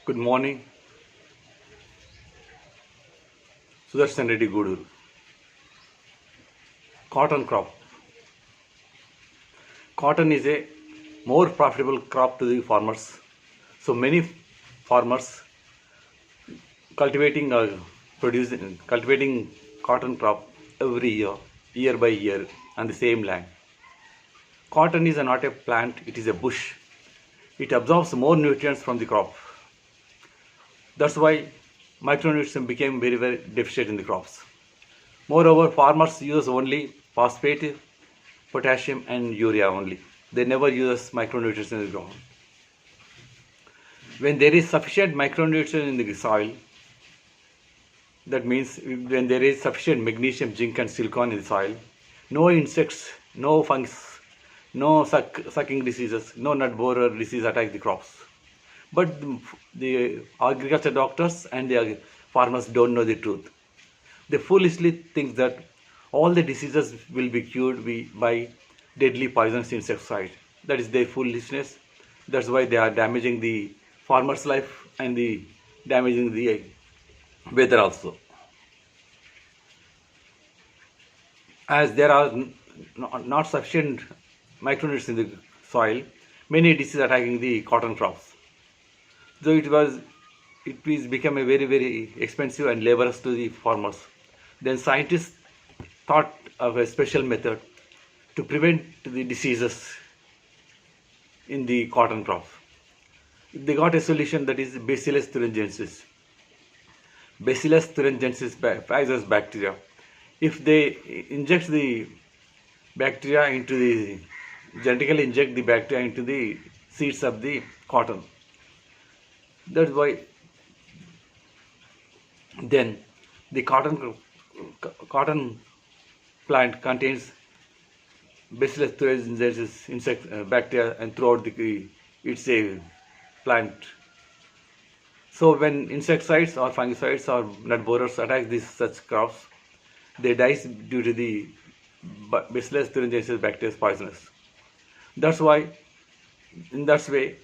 Good morning, Sudarshan Reddy Guduru. Cotton crop. Cotton is a more profitable crop to the farmers. So many farmers cultivating cultivating cotton crop every year, year by year, on the same land. Cotton is not a plant; it is a bush. It absorbs more nutrients from the crop. That's why micronutrients became very deficient in the crops. Moreover, farmers use only phosphate, potassium, and urea only. They never use micronutrients in the ground. When there is sufficient micronutrients in the soil, that means when there is sufficient magnesium, zinc, and silicon in the soil, no insects, no fungus, no sucking diseases, no nut borer disease attack the crops. But the agriculture doctors and the farmers don't know the truth. They foolishly think that all the diseases will be cured by deadly poisonous insecticide. That is their foolishness. That's why they are damaging the farmer's life and damaging the weather also. As there are not sufficient micronutrients in the soil, many diseases attacking the cotton crops. So it is become a very expensive and laborious to the farmers. Then scientists thought of a special method to prevent the diseases in the cotton crop. They got a solution, that is Bacillus thuringiensis. Bacillus thuringiensis poisonous bacteria. If they inject the bacteria into the genetically inject the bacteria into the seeds of the cotton, that's why then the cotton plant contains Bacillus thuringiensis insect bacteria, and throughout it's a plant. So when insecticides or fungicides or nut borers attack these such crops, they die due to the Bacillus thuringiensis bacteria poisonous. That's why, in that way,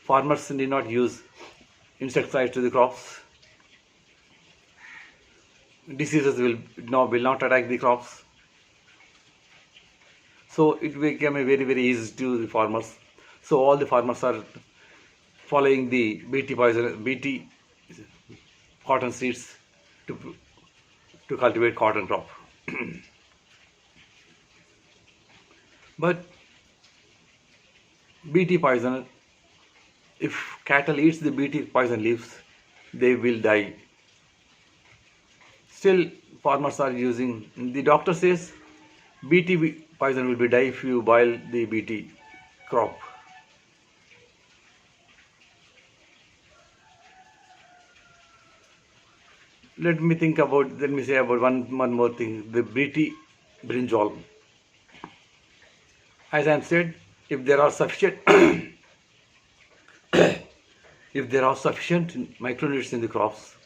farmers need not use insecticides to the crops. Diseases will not attack the crops. So it became a very easy to the farmers. So all the farmers are following the BT cotton seeds to cultivate cotton crop. But BT poison, if cattle eats the BT poison leaves, they will die. Still, farmers are using. The doctor says BT poison will be die if you boil the BT crop. Let me say about one more thing. The BT brinjal. As I said, if there are sufficient if there are sufficient micronutrients in the crops,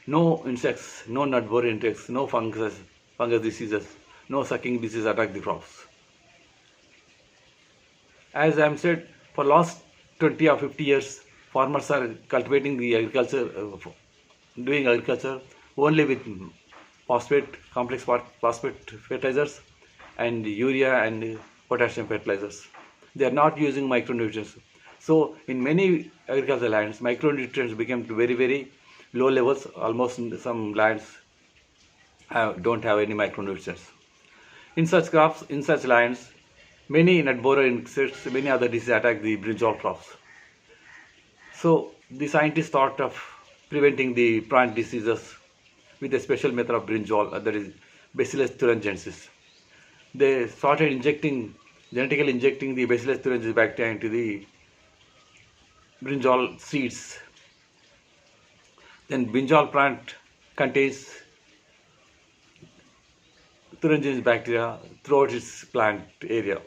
no insects, no nut borer insects, no fungus diseases, no sucking disease attack the crops. As I said, for last 20 or 50 years, farmers are cultivating the agriculture, doing agriculture only with complex phosphate fertilizers and urea and potassium fertilizers. They are not using micronutrients. So in many agricultural lands, micronutrients became to very low levels. Almost in some lands don't have any micronutrients. In such crops, in such lands, many nut borer insects, many other diseases attack the brinjal crops. So the scientists thought of preventing the plant diseases with a special method of brinjal, that is Bacillus thuringiensis. They started genetically injecting the Bacillus thuringiensis bacteria into the brinjal seeds. Then brinjal plant contains thuringiensis bacteria throughout its plant area.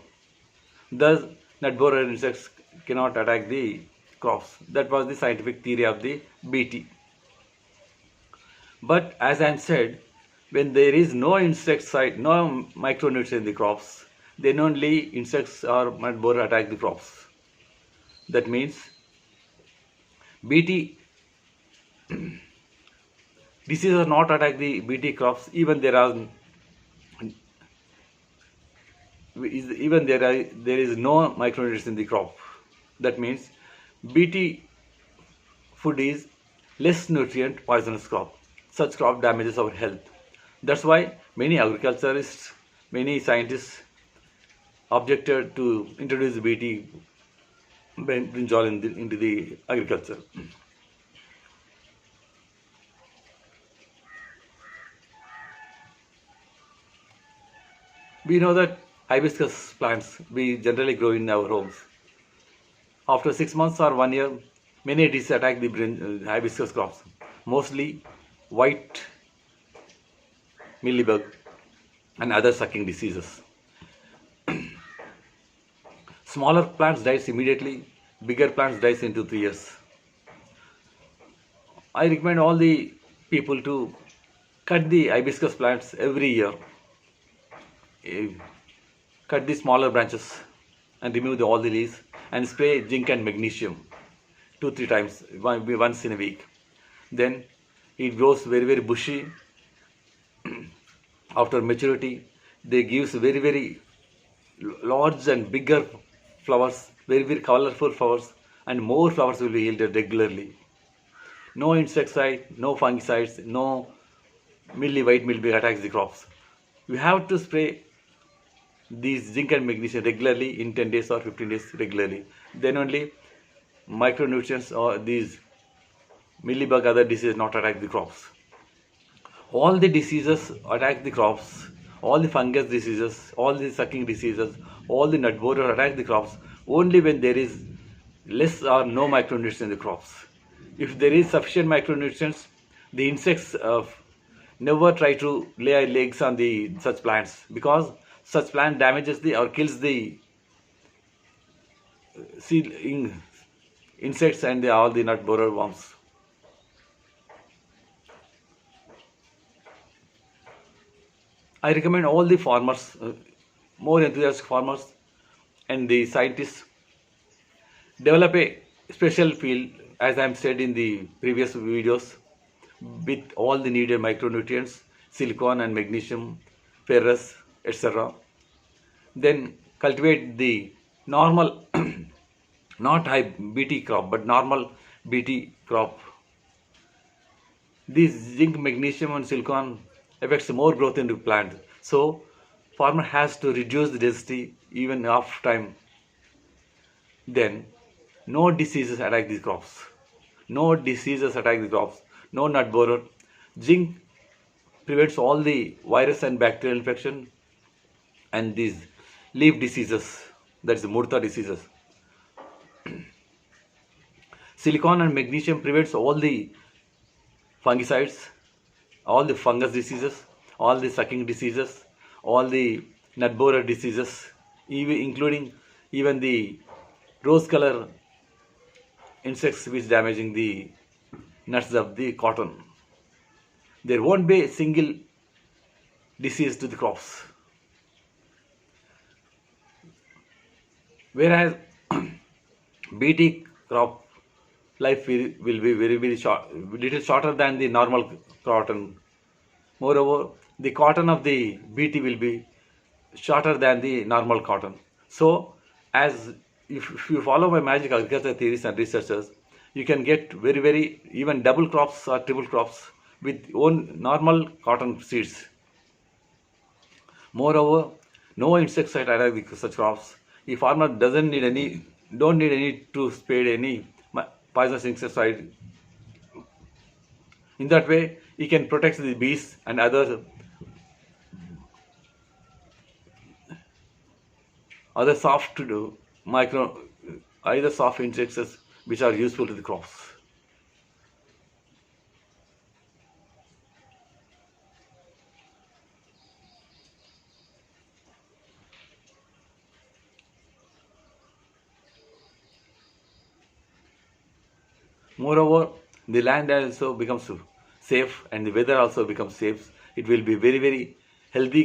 Thus, nut borer insects cannot attack the crops. That was the scientific theory of the BT. But as I said, when there is no insecticide, no micronutrients in the crops, then only insects or nut borer attack the crops. That means BT Diseases are not attack the BT crops. There is no micronutrients in the crop. That means BT food is less nutrient poisonous crop. Such crop damages our health. That's why many agriculturists, many scientists objected to introduce BT brinjal into the agriculture. We know that hibiscus plants we generally grow in our homes. After 6 months or 1 year, many diseases attack the hibiscus crops, mostly white mealybug and other sucking diseases. Smaller plants dies immediately, bigger plants dies in 2-3 years. I recommend all the people to cut the hibiscus plants every year. Eh, Cut the smaller branches and remove all the leaves and spray zinc and magnesium 2-3 times, once in a week. Then it grows very very bushy. After maturity, they gives very very large and bigger flowers, very very colorful flowers, and more flowers will be yielded regularly. No insecticide, no fungicides, no white mildew attacks the crops. You have to spray these zinc and magnesium regularly in 10 days or 15 days regularly. Then only micronutrients or these mealybug other diseases not attack the crops. All the diseases attack the crops, all the fungus diseases, all the sucking diseases, all the nut borer attack the crops only when there is less or no micronutrients in the crops. If there is sufficient micronutrients, the insects never try to lay eggs on the such plants, because such plant damages the or kills the insects and all the nut borer worms. I recommend all the farmers, more enthusiastic farmers and the scientists, develop a special field, as I am said in the previous videos, with all the needed micronutrients, silicon and magnesium, ferrous, etc. Then cultivate the normal, not high BT crop, but normal BT crop. This zinc, magnesium and silicon affects more growth in the plant. So farmer has to reduce the density even half time. Then no diseases attack these crops. No diseases attack the crops. No nut borer. Zinc prevents all the virus and bacterial infection and these leaf diseases, that is Murta diseases. Silicon and magnesium prevents all the fungicides, all the fungus diseases, all the sucking diseases, all the nut borer diseases, including even the rose color insects which damaging the nuts of the cotton. There won't be a single disease to the crops. Whereas BT crop life will be very very short, little shorter than the normal cotton. Moreover, the cotton of the BT will be shorter than the normal cotton. So, as if you follow my magic agriculture theories and researchers, you can get very very even double crops or triple crops with own normal cotton seeds. Moreover, no insecticide attack such crops. If farmer don't need any to spray any poisonous insecticide. In that way, he can protect the bees and other soft either soft insects which are useful to the crops. Moreover, the land also becomes safe and the weather also becomes safe. It will be very very healthy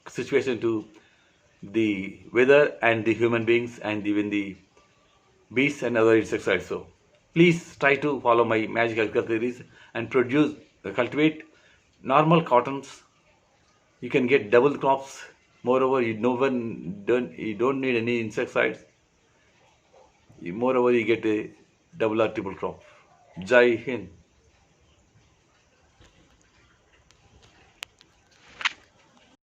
situation to the weather and the human beings and even the bees and other insects also. Please try to follow my magic agriculture theories and cultivate normal cottons, you can get double crops. Moreover, you don't need any insecticides. Moreover, you get a double or triple crop. Jai Hind.